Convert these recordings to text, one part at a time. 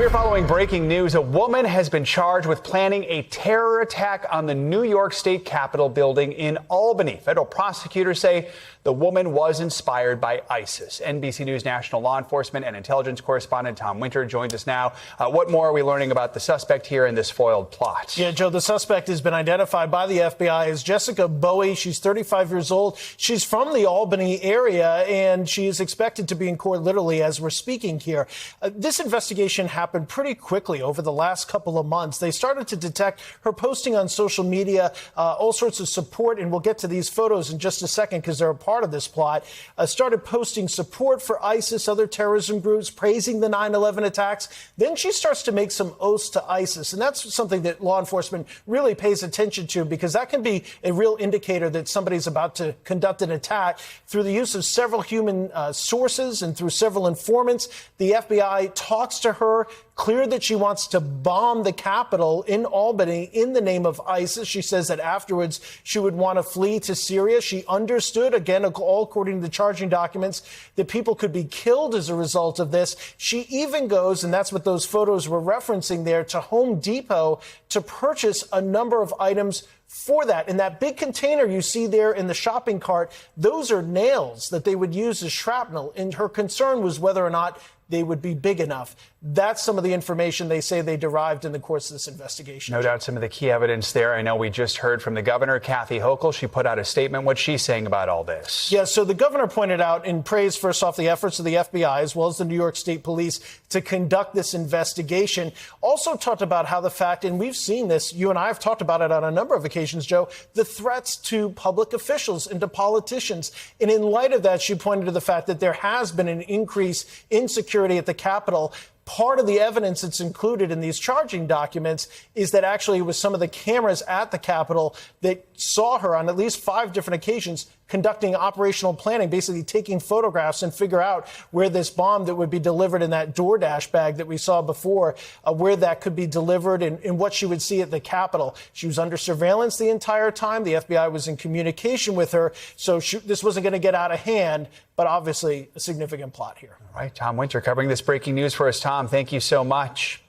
We're following breaking news. A woman has been charged with planning a terror attack on the New York State Capitol building in Albany. Federal prosecutors say the woman was inspired by ISIS. NBC News national law enforcement and intelligence correspondent Tom Winter joins us now. What more are we learning about the suspect here in this foiled plot? Yeah, Joe, the suspect has been identified by the FBI as Jessica Bowie. She's 35 years old. She's from the Albany area, and she is expected to be in court literally as we're speaking here. This investigation happened pretty quickly over the last couple of months. They started to detect her posting on social media all sorts of support, and we'll get to these photos in just a second because they're a part of this plot. Started posting support for ISIS, other terrorism groups, praising the 9/11 attacks. Then she starts to make some oaths to ISIS, and that's something that law enforcement really pays attention to because that can be a real indicator that somebody's about to conduct an attack. Through the use of several human sources and through several informants, the FBI talks to her, clear that she wants to bomb the Capitol in Albany in the name of ISIS. She says that afterwards she would want to flee to Syria. She understood, again, all according to the charging documents, that people could be killed as a result of this. She even goes, and that's what those photos were referencing there, to Home Depot to purchase a number of items for that. In that big container you see there in the shopping cart, those are nails that they would use as shrapnel. And her concern was whether or not they would be big enough. That's some of the information they say they derived in the course of this investigation. No doubt some of the key evidence there. I know we just heard from the governor, Kathy Hochul. She put out a statement. What's she saying about all this? Yeah, so the governor pointed out in praise, first off, the efforts of the FBI as well as the New York State Police to conduct this investigation. Also talked about how the fact, and we've seen this, you and I have talked about it on a number of occasions, Joe, the threats to public officials and to politicians. And in light of that, she pointed to the fact that there has been an increase in security at the Capitol. Part of the evidence that's included in these charging documents is that actually it was some of the cameras at the Capitol that saw her on at least 5 different occasions conducting operational planning, basically taking photographs and figure out where this bomb that would be delivered in that DoorDash bag that we saw before, where that could be delivered and what she would see at the Capitol. She was under surveillance the entire time. The FBI was in communication with her, so this wasn't going to get out of hand, but obviously a significant plot here. All right, Tom Winter covering this breaking news for us. Tom, thank you so much.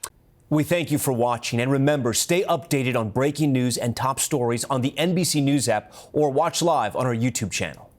We thank you for watching. And remember, stay updated on breaking news and top stories on the NBC News app or watch live on our YouTube channel.